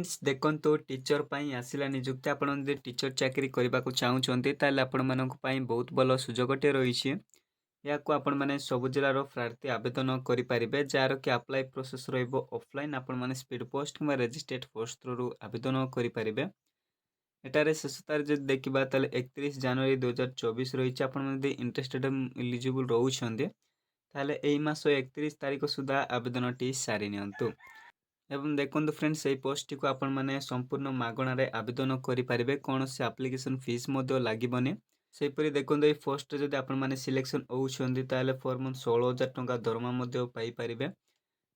Friends देखंतु teacher पई आसिला नियुक्ति आपण जदि टीचर चाकरी करबाकू चाहूचंती ताले आपण मानक पई बहुत भलो सुजोगटे रहिछि। याकू आपण माने सब जिल्लार प्रार्थी आवेदन करि परिबे जार कि अप्लाई प्रोसेस रहइबो ऑफलाइन आपण माने स्पीड पोस्ट किबा रजिस्ट्रेट पोस्ट थ्रू आवेदन करि परिबे। एटारे शेष तारिख जदि देखिबा ताले 31 जनवरी 2024 रहिछि। आपण माने जदि इंटरेस्टेड एलिजिबल रहउछन्ते ताले एई मासो 31 तारिख सुधा आवेदनटी सारि नियंतु। एवं देखो फ्रेंड्स ये पोस्ट को आपण मैंने संपूर्ण मागणार आवेदन करें कौन से आप्लिकेसन फीस लगे सेपरी देखो ये पोस्ट जब आपण मैंने सिलेक्शन होती पर मंथ 16,000 टंका दरमा पाइपर।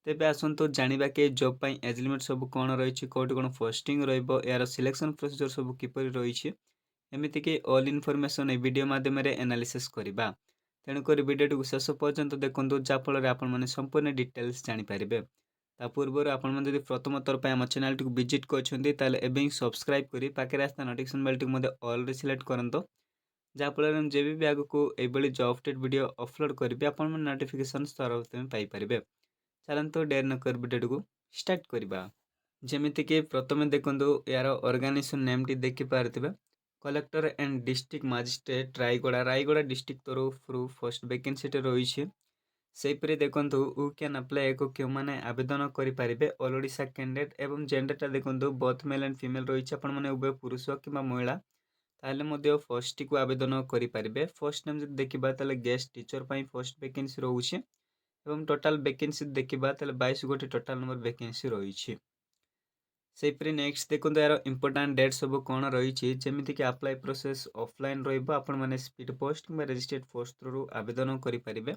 तेज आसतु जाना कि जॉब पर एज लिमिट सब कौन रही कौट कौन पोस्टिंग यार सिलेक्शन प्रोसीजर सब किपर रही एमतीक ऑल इनफॉरमेशन वीडियो माध्यम एनालिसिस करवा। तेणुक वीडियो शेष पर्यंत देखो जहाँफल आपण मैंने संपूर्ण डिटेल्स जानीपर। ता पूर्व आपण जब प्रथम थर पर आम चैनल टी विजिट कर सब्सक्राइब कर पाखे आसता नोटिफिकेशन बेल टी ऑल सिलेक्ट करंतो जहाँफल जब भी आग को ये जॉब अपडेट वीडियो अपलोड करेंगे आपण नोटिफिकेशन सर्वप्रथम पाइपर। चलते डेर नकर वीडियो को स्टार्ट करवा। जमीक प्रथम देखो यार ऑर्गेनाइजेशन नेम टी देखिपे collector and district magistrate Rayagada district तरफ फर्स्ट वैकेंसी रही। सेपरी देखो यू कैन अप्लाई को क्यों मैंने आवेदन करेंगे ऑल ओडिशा कैंडिडेट एवं जेंडरटा देखो बोथ मेल एंड फीमेल रही है उभय पुरुष कि महिला ताले फर्स्ट को आवेदन करेंगे। फर्स्ट नेम जब देखा गेस्ट टीचर फर्स्ट वैकेंसी रोचे एवं टोटाल वैकेंसी देखा 22 गोटी टोटाल नंबर वैकेंसी रही। सेपरी नेक्स्ट देखो यार इंपोर्टाट डेट सब कौन रही जमीक अप्लाई प्रोसेस ऑफलाइन रही स्पीड पोस्ट कि रजिस्ट्रेट पोस्ट थ्रू आवेदन करेंगे।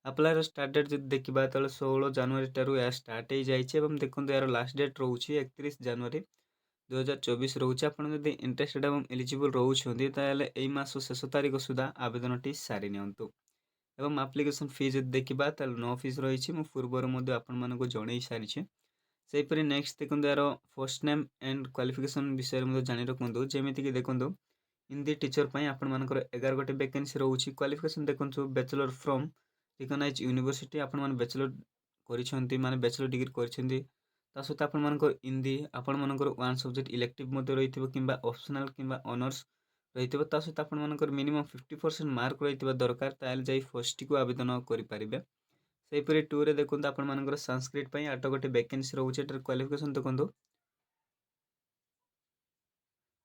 अप्लाई स्टार्ट डेट जब देखा 16 जनवरी ठार यह स्टार्ट हो जाए। देखो यार लास्ट डेट रोचे 31 जनवरी 2024 रोचे। आपड़ी इंटरेस्टेड और एलिजिबल रोचे यही मास शेष तारीख सुधा आवेदन टी सारी नियंतु। एवं आप्लिकेसन फी जब देखा नो फीस रही पूर्वर आपण जन सारी। सेपरी नेक्स्ट देखो यार फर्स्ट नेम एंड क्वालिफिकेशन विषय में जानी रखु जमीक देखो हिंदी टीचर आपण मानकर 11 गोटे वैकेंसी रोचे। क्वालिफिकेशन देखो बैचलर फ्रॉम रिकग्नाइज यूनिवर्सिटी आपण मैंने बैचलर कर बैचलर डिग्री कर सहित आपण मानकर हिंदी आपण मानकर वन सब्जेक्ट इलेक्टिव रही कि ऑप्शनल कि ऑनर्स रही सहित आपण मानकर मिनिमम 50% मार्क रही दरकार ताल जाई फर्स्ट को आवेदन करेंगे। सेपरी टू रे देखो आपण मानकर संस्कृत 8 गोटे वैकेंसी रोचे। क्वालिफिकेशन देखो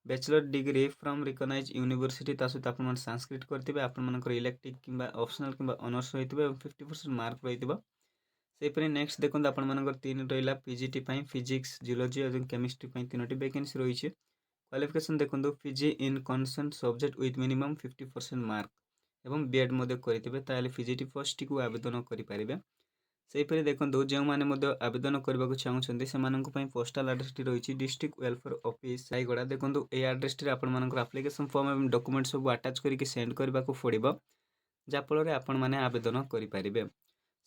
bachelor degree from recognise university सहित आप संस्कृत करेंगे आपण मानकर इलेक्टिव कि ऑप्शनल कि ऑनर्स रही 50% मार्क रही। सेपरी नेक्स्ट देखो आपण मानकर 3 रहा पीजीटी फिजिक्स जियोलॉजी और केमिस्ट्री 3टी वैकेंसी रही। क्वालिफिकेशन देखो PG in concern subject with minimum 50% mark एवं बीएड करेंगे पीजीटी फर्स्ट को आवेदन करेंगे। सेपरी देखो जो मैंने आवेदन करने को चाहते हैं पोस्टाल आड्रेस रही डिस्ट्रिक्ट वेलफेयर ऑफिस रायगड़ा। देखो ये आड्रेस आप आप्लिकेसन फॉर्म और डॉक्यूमेंट सब अटैच करके सेंड करने को पड़ो जहाँफल आपण मैंने आवेदन करेंगे।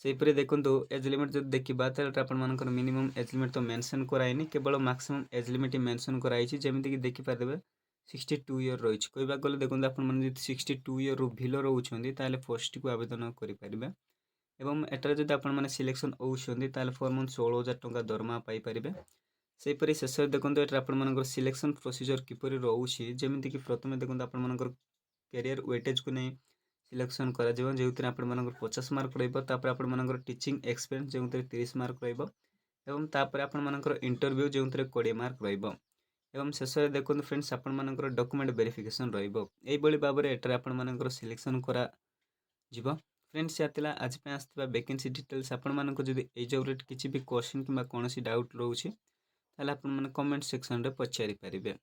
सेपरी देखो एज लिमिट जब देखा तो मिनिमम एज लिमिट तो मेंशन कराइनी केवल मैक्सिमम एज लिमिट मेंशन कराई जमीक देखिपारे 62 ईयर रही। कहवाक गले देखो आप 62 ईयर रु भिलो रोचे फर्स्ट को आवेदन करेंगे। एवं एटार जब आप सिलेक्शन होती 4 मंथ 16,000 टंका दरमा पाइपर। सेपरी शेष देखो ये आप सिलेक्शन प्रोसीजर किपर रोचे जमीक प्रथम देखो आप कैरियर वेटेज को नहीं सिलेक्शन कर जो आप 50 मार्क रही टीचिंग एक्सपीरियंस जो 30 मार्क रही आप इंटरव्यू जो 20 मार्क रही। शेष देखो फ्रेंड्स आप डॉक्यूमेंट वेरिफिकेशन रही भाव में एटार आप सिलेक्शन करा फ्रेंड्स या आज आसवा वैकेंसी डिटेल्स आपको जब ये जॉब किसी भी क्वेश्चन कि कौन डाउट रोचे आप कमेंट सेक्शन में पचारि पारे।